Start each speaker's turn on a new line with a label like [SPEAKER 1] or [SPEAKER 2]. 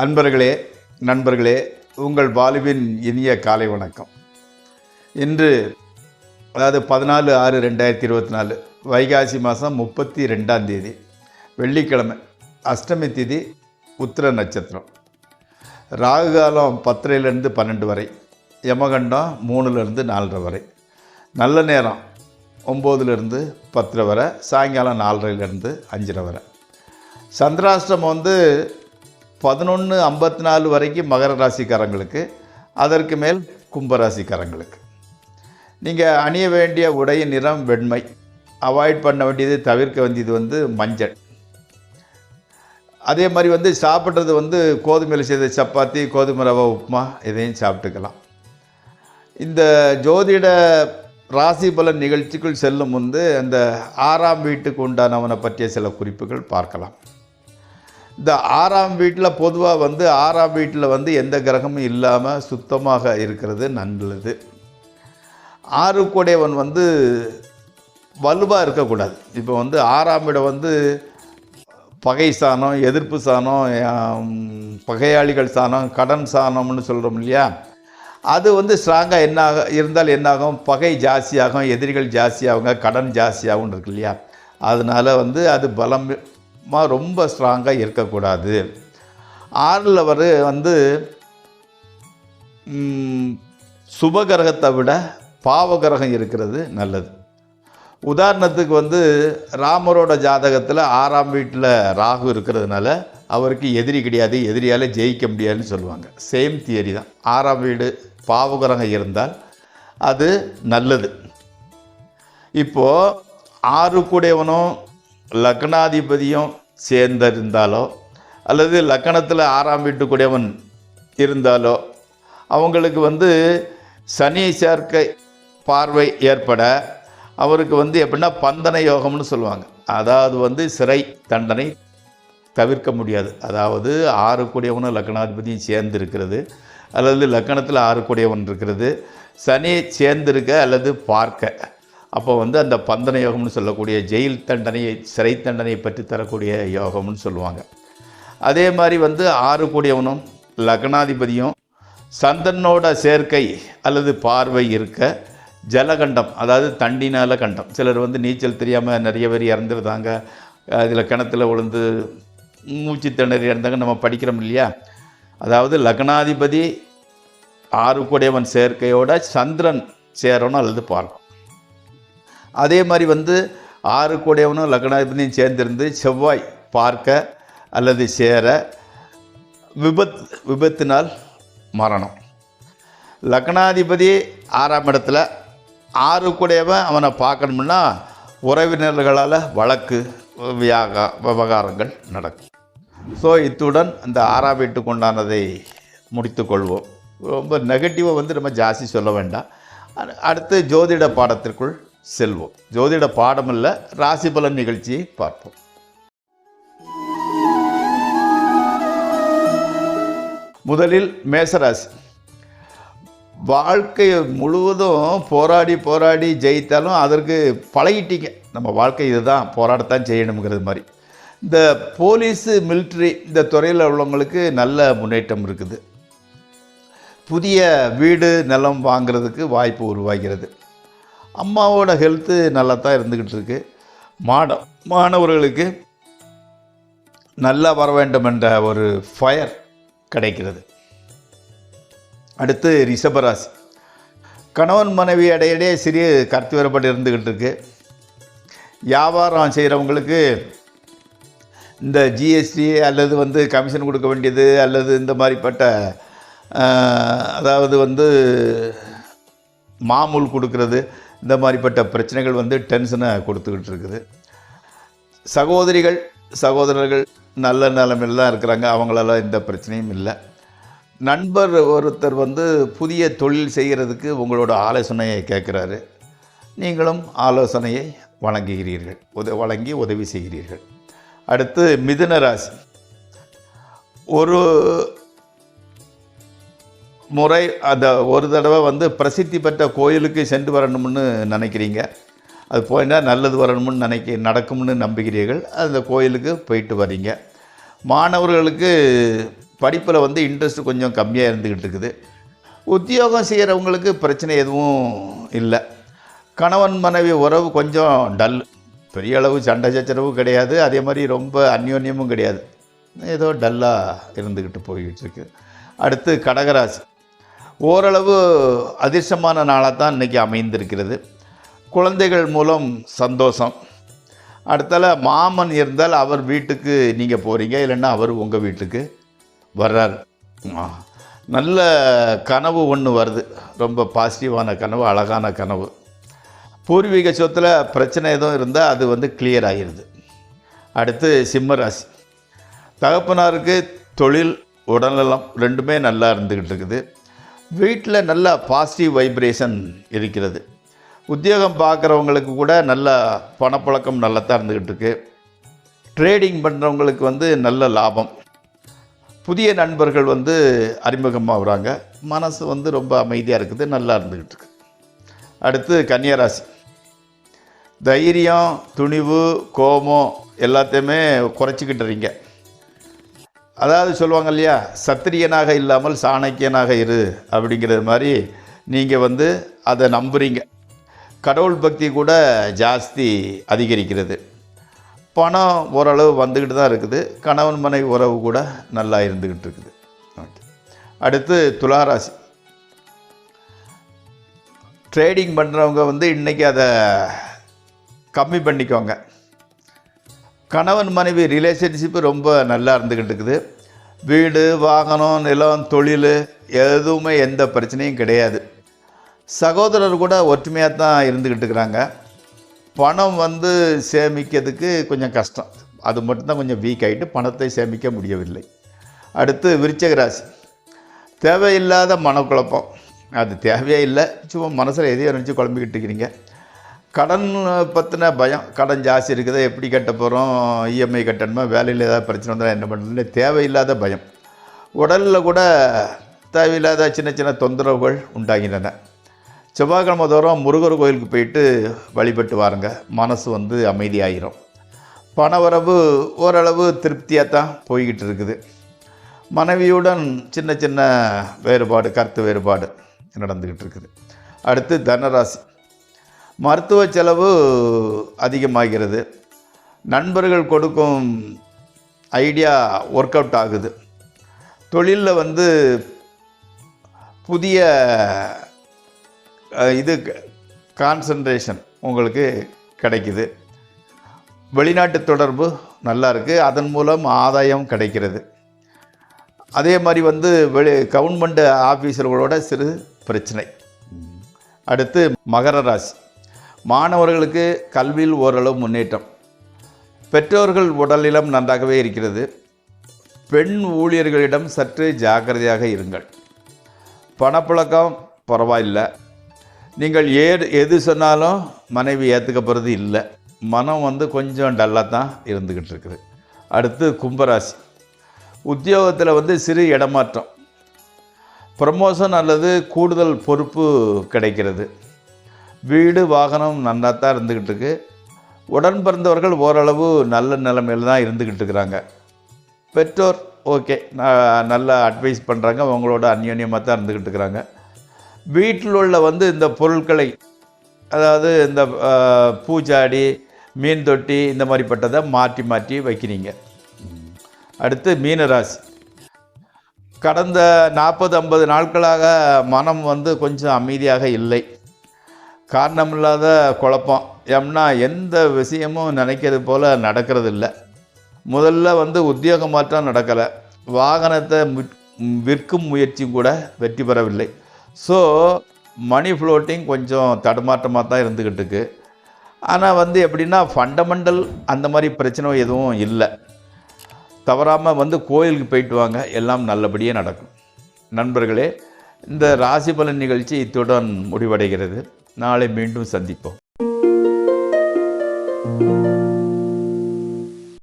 [SPEAKER 1] அன்பர்களே, நண்பர்களே, உங்கள் பாலுவின் இனிய காலை வணக்கம். இன்று அதாவது 14/6/2024 வைகாசி மாதம் 32ஆம் தேதி வெள்ளிக்கிழமை, அஷ்டமி திதி, உத்திர நட்சத்திரம். ராகு காலம் 10:30 12 வரை, யமகண்டம் 3 4 வரை, நல்ல நேரம் 9 10 வரை, சாயங்காலம் 4 5 வரை. சந்திராஷ்டிரமம் 11:54 வரைக்கும் மகர ராசிக்காரங்களுக்கு, அதற்கு மேல் கும்பராசிக்காரங்களுக்கு. நீங்கள் அணிய வேண்டிய உடையின் நிறம் வெண்மை. அவாய்ட் பண்ண வேண்டியது, தவிர்க்க வேண்டியது மஞ்சள். அதே மாதிரி சாப்பிட்றது கோதுமையில் செய்த சப்பாத்தி, கோதுமை ரவை உப்புமா, இதையும் சாப்பிட்டுக்கலாம். இந்த ஜோதிட ராசி பலன் நிகழ்ச்சிக்குள் செல்லும் அந்த 6ஆம் வீட்டுக்கு உண்டானவனை பற்றிய சில குறிப்புகள் பார்க்கலாம். இந்த 6ஆம் வீட்டில் பொதுவாக 6ஆம் வீட்டில் எந்த கிரகமும் இல்லாமல் சுத்தமாக இருக்கிறது நல்லது. 6 கூடையவன் வலுவாக இருக்கக்கூடாது. இப்போ 6ஆம் இடம் பகை சாணம், எதிர்ப்பு சாணம், பகையாளிகள் சாணம், கடன் சாணம்னு சொல்கிறோம் இல்லையா? அது ஸ்ட்ராங்காக இருந்தால் என்னாகும்? பகை ஜாஸ்தியாகும், எதிரிகள் ஜாஸ்தியாகுங்க, கடன் ஜாஸ்தியாகும் இருக்கு இல்லையா? அதனால் அது பலம் ரொம்ப ஸ்ட்ராங்காக இருக்கக்கூடாது. 6ல் சுபகிரகத்தை விட பாவகிரகம் இருக்கிறது நல்லது. உதாரணத்துக்கு ராமரோட ஜாதகத்தில் 6ஆம் வீட்டில் ராகு இருக்கிறதுனால அவருக்கு எதிரி கிடையாது, எதிரியால் ஜெயிக்க முடியாதுன்னு சொல்லுவாங்க. சேம் தியரி தான். 6ஆம் வீடு பாவகிரகம் இருந்தால் அது நல்லது. இப்போது 6 கூடையவனும் லக்னாதிபதியும் சேர்ந்திருந்தாலோ அல்லது லக்கணத்தில் 6ஆம் வீட்டுக்குடையவன் இருந்தாலோ அவங்களுக்கு சனி சேர்க்கை பார்வை ஏற்பட அவருக்கு எப்படின்னா பந்தன யோகம்னு சொல்லுவாங்க. அதாவது சிறை தண்டனை தவிர்க்க முடியாது. அதாவது 6 கூடையவனும் லக்னாதிபதியும் சேர்ந்து இருக்கிறது, அல்லது லக்கணத்தில் 6 கூடையவன் இருக்கிறது, சனி சேர்ந்திருக்க அல்லது பார்க்க, அப்போ அந்த பந்தன யோகம்னு சொல்லக்கூடிய ஜெயில் தண்டனையை, சிறை தண்டனையை பற்றி தரக்கூடிய யோகம்னு சொல்லுவாங்க. அதே மாதிரி 6 கூடியவனும் லக்னாதிபதியும் சந்திரனோட சேர்க்கை அல்லது பார்வை இருக்க ஜலகண்டம், அதாவது தண்டினால கண்டம். சிலர் நீச்சல் தெரியாமல் நிறைய பேர் இறந்துருந்தாங்க, அதில் கிணத்துல விழுந்து மூச்சு திணறி இறந்தாங்க, நம்ம படிக்கிறோம் இல்லையா? அதாவது லக்னாதிபதி 6 கூடியவன் சேர்க்கையோட சந்திரன் சேரணும் அல்லது பார்க்கணும். அதே மாதிரி 6 கூடையவனும் லக்னாதிபதியும் சேர்ந்திருந்து செவ்வாய் பார்க்க அல்லது சேர விபத்தினால் மரணம். லக்னாதிபதி 6ஆம் இடத்துல 6 கூடையவன் அவனை பார்க்கணும்னா உறவினர்களால் வழக்கு விவகாரங்கள் நடக்கும். ஸோ இத்துடன் அந்த 6ஆம் வீட்டுக்கு உண்டானதை முடித்து கொள்வோம். ரொம்ப நெகட்டிவாக நம்ம ஜாஸ்தி சொல்ல வேண்டாம். அடுத்து ஜோதிட பாடத்திற்குள் செல்வோம். ஜோதிட பாடம் இல்லை, ராசி பலன் நிகழ்ச்சியை பார்ப்போம். முதலில் மேசராசி. வாழ்க்கை முழுவதும் போராடி ஜெயித்தாலும் அதற்கு பழகிட்டீங்க. நம்ம வாழ்க்கை இதுதான், போராடத்தான் செய்யணுங்கிறது மாதிரி. இந்த போலீஸு, மிலிட்ரி இந்த துறையில் உள்ளவங்களுக்கு நல்ல முன்னேற்றம் இருக்குது. புதிய வீடு நிலம் வாங்கிறதுக்கு வாய்ப்பு உருவாகிறது. அம்மாவோட ஹெல்த்து நல்லா தான் இருந்துக்கிட்டு இருக்கு. மாணவர்களுக்கு நல்லா வர வேண்டும் என்ற ஒரு ஃபயர் கிடைக்கிறது. அடுத்து ரிஷபராசி. கணவன் மனைவி இடையிடையே சிறிய கருத்து வேறுபாடு இருந்துக்கிட்டு இருக்கு. வியாபாரம் செய்கிறவங்களுக்கு இந்த ஜிஎஸ்டி அல்லது கமிஷன் கொடுக்க வேண்டியது அல்லது இந்த மாதிரிப்பட்ட அதாவது மாமூல் கொடுக்கறது, இந்த மாதிரிப்பட்ட பிரச்சனைகள் டென்ஷனை கொடுத்துக்கிட்டு இருக்குது. சகோதரர்கள் நல்ல நிலைமையில் தான் இருக்கிறாங்க, அவங்களால எந்த பிரச்சனையும் இல்லை. நண்பர் ஒருத்தர் புதிய தொழில் செய்கிறதுக்கு உங்களோட ஆலோசனையை கேட்குறாரு. நீங்களும் ஆலோசனையை வழங்கி உதவி செய்கிறீர்கள். அடுத்து மிதுன ராசி. ஒரு முறை ஒரு தடவை பிரசித்தி பெற்ற கோயிலுக்கு சென்று வரணும்னு நினைக்கிறீங்க. அது போயினால் நல்லது வரணும்னு நடக்கும்னு நம்புகிறீர்கள். அந்த கோயிலுக்கு போயிட்டு வரீங்க. மாணவர்களுக்கு படிப்பில் வந்து இன்ட்ரெஸ்ட் கொஞ்சம் கம்மியாக இருந்துக்கிட்டு இருக்குது. உத்தியோகம் செய்கிறவங்களுக்கு பிரச்சனை எதுவும் இல்லை. கணவன் மனைவி உறவு கொஞ்சம் டல். பெரிய அளவு சண்டை சச்சரவும் கிடையாது, அதே மாதிரி ரொம்ப அந்யோன்யமும் கிடையாது. ஏதோ டல்லாக இருந்துக்கிட்டு போய்கிட்டு இருக்கு. அடுத்து கடகராசி. ஓரளவு அதிர்ஷ்டமான நாளாக தான் இன்றைக்கி அமைந்திருக்கிறது. குழந்தைகள் மூலம் சந்தோஷம். அடுத்தால மாமன் இருந்தால் அவர் வீட்டுக்கு நீங்கள் போகிறீங்க, இல்லைன்னா அவர் உங்கள் வீட்டுக்கு வர்றார். நல்ல கனவு ஒன்று வருது, ரொம்ப பாசிட்டிவான கனவு, அழகான கனவு. பூர்வீக சொத்தில் பிரச்சனை எதுவும் இருந்தால் அது வந்து கிளியர் ஆகிடுது. அடுத்து சிம்ம ராசி. தகப்பனாருக்கு தொழில் உடல்நலம் ரெண்டுமே நல்லா இருந்துக்கிட்டு இருக்குது. வீட்டில் நல்ல பாசிட்டிவ் வைப்ரேஷன் இருக்கிறது. உத்தியோகம் பார்க்குறவங்களுக்கு கூட நல்ல பணப்பழக்கம் நல்லா தான் இருந்துக்கிட்டு இருக்கு. ட்ரேடிங் பண்ணுறவங்களுக்கு வந்து நல்ல லாபம். புதிய நண்பர்கள் வந்து அறிமுகமாகறாங்க. மனசு வந்து ரொம்ப அமைதியாக இருக்குது, நல்லா இருந்துக்கிட்டு இருக்கு. அடுத்து கன்னியாராசி. தைரியம், துணிவு, கோபம் எல்லாத்தையுமே குறைச்சிக்கிட்டுறீங்க. அதாவது சொல்லுவாங்க இல்லையா, சத்திரியனாக இல்லாமல் சாணக்கியனாக இரு அப்படிங்கிறது மாதிரி நீங்கள் வந்து அதை நம்புகிறீங்க. கடவுள் பக்தி கூட ஜாஸ்தி அதிகரிக்கிறது. பணம் ஓரளவு வந்துக்கிட்டு தான் இருக்குது. கணவன் மனைவி உறவு கூட நல்லா இருந்துக்கிட்டு இருக்குது. ஓகே. அடுத்து துளாராசி. ட்ரேடிங் பண்ணுறவங்க வந்து இன்றைக்கி அதை கம்மி பண்ணிக்கோங்க. கணவன் மனைவி ரிலேஷன்ஷிப்பு ரொம்ப நல்லா இருந்துக்கிட்டு இருக்குது. வீடு, வாகனம், நிலம், தொழில் எதுவுமே எந்த பிரச்சனையும் கிடையாது. சகோதரர் கூட ஒற்றுமையாக தான் இருந்துக்கிட்டு இருக்கிறாங்க. பணம் வந்து சேமிக்கிறதுக்கு கொஞ்சம் கஷ்டம். அது மட்டும்தான் கொஞ்சம் வீக் ஆகிட்டு பணத்தை சேமிக்க முடியவில்லை. அடுத்து விருச்சிக ராசி. தேவையில்லாத மனக்குழப்பம். அது தேவையே இல்லை, சும்மா மனசில் எதையோ நினச்சி குழம்பிக்கிட்டு இருக்கிறீங்க. கடன் பற்றின பயம். கடன் ஜாஸ்தி இருக்குது, எப்படி கட்ட போகிறோம், இஎம்ஐ கட்டணுமா, வேலையில் ஏதாவது பிரச்சனை வந்தால் என்ன பண்ணுறதுன்னு தேவையில்லாத பயம். உடலில் கூட தேவையில்லாத சின்ன சின்ன தொந்தரவுகள் உண்டாகின்றன. செவ்வாய்க்கிழமை தோறும் முருகர் கோயிலுக்கு போயிட்டு வழிபட்டு வாருங்க, மனசு வந்து அமைதியாகிடும். பணவரவு ஓரளவு திருப்தியாக தான் போய்கிட்டு இருக்குது. மனைவியுடன் சின்ன சின்ன வேறுபாடு, கருத்து வேறுபாடு நடந்துக்கிட்டு இருக்குது. அடுத்து தனுராசி. மருத்துவ செலவு அதிகமாகிறது. நண்பர்கள் கொடுக்கும் ஐடியா ஒர்க் அவுட் ஆகுது. தொழிலில் வந்து புதிய இது கான்சன்ட்ரேஷன் உங்களுக்கு கிடைக்குது. வெளிநாட்டு தொடர்பு நல்லா இருக்குது, அதன் மூலம் ஆதாயம் கிடைக்கிறது. அதே மாதிரி வந்து கவர்மெண்ட் ஆஃபீஸர்களோட சிறு பிரச்சனை. அடுத்து மகர ராசி. மாணவர்களுக்கு கல்வியில் ஓரளவு முன்னேற்றம். பெற்றோர்கள் உடல்நலம் நன்றாகவே இருக்கிறது. பெண் ஊழியர்களிடம் சற்று ஜாக்கிரதையாக இருங்கள். பணப்புழக்கம் பரவாயில்லை. நீங்கள் எது சொன்னாலும் மனைவி ஏற்றுக்க போகிறது இல்லை. மனம் வந்து கொஞ்சம் டல்லாக தான் இருந்துக்கிட்டு இருக்குது. அடுத்து கும்பராசி. உத்தியோகத்தில் வந்து சிறு இடமாற்றம், ப்ரமோஷன் அல்லது கூடுதல் பொறுப்பு கிடைக்கிறது. வீடு, வாகனம் நல்லா தான் இருந்துக்கிட்டு இருக்கு. உடன் பிறந்தவர்கள் ஓரளவு நல்ல நிலைமையில் தான் இருந்துக்கிட்டு இருக்கிறாங்க. பெற்றோர் ஓகே, நல்லா அட்வைஸ் பண்ணுறாங்க, அவங்களோட அந்யோன்யமாக தான் இருந்துக்கிட்டு இருக்கிறாங்க. வீட்டில் உள்ள வந்து இந்த பொருட்களை, அதாவது இந்த பூச்சாடி, மீன் தொட்டி, இந்த மாதிரிப்பட்டதை மாற்றி மாற்றி வைக்கிறீங்க. அடுத்து மீனராசி. கடந்த 40-50 நாட்களாக மனம் வந்து கொஞ்சம் அமைதியாக இல்லை. காரணமில்லாத குழப்பம். ஏன்னா எந்த விஷயமும் நினைக்கிறது போல் நடக்கிறது இல்லை. முதல்ல வந்து உத்தியோக மாற்றம் நடக்கலை. வாகனத்தை விற்கும் முயற்சியும் கூட வெற்றி பெறவில்லை. ஸோ மணி ஃப்ளோட்டிங் கொஞ்சம் தடுமாற்றமாக தான் இருந்துக்கிட்டு இருக்கு. ஆனால் வந்து எப்படின்னா ஃபண்டமெண்டல் அந்த மாதிரி பிரச்சனை எதுவும் இல்லை. தவறாமல் வந்து கோயிலுக்கு போயிட்டு வாங்க, எல்லாம் நல்லபடியாக நடக்கும். நண்பர்களே, இந்த ராசி பலன் நிகழ்ச்சி இத்துடன் முடிவடைகிறது. நாளை மீண்டும் சந்திப்போம்.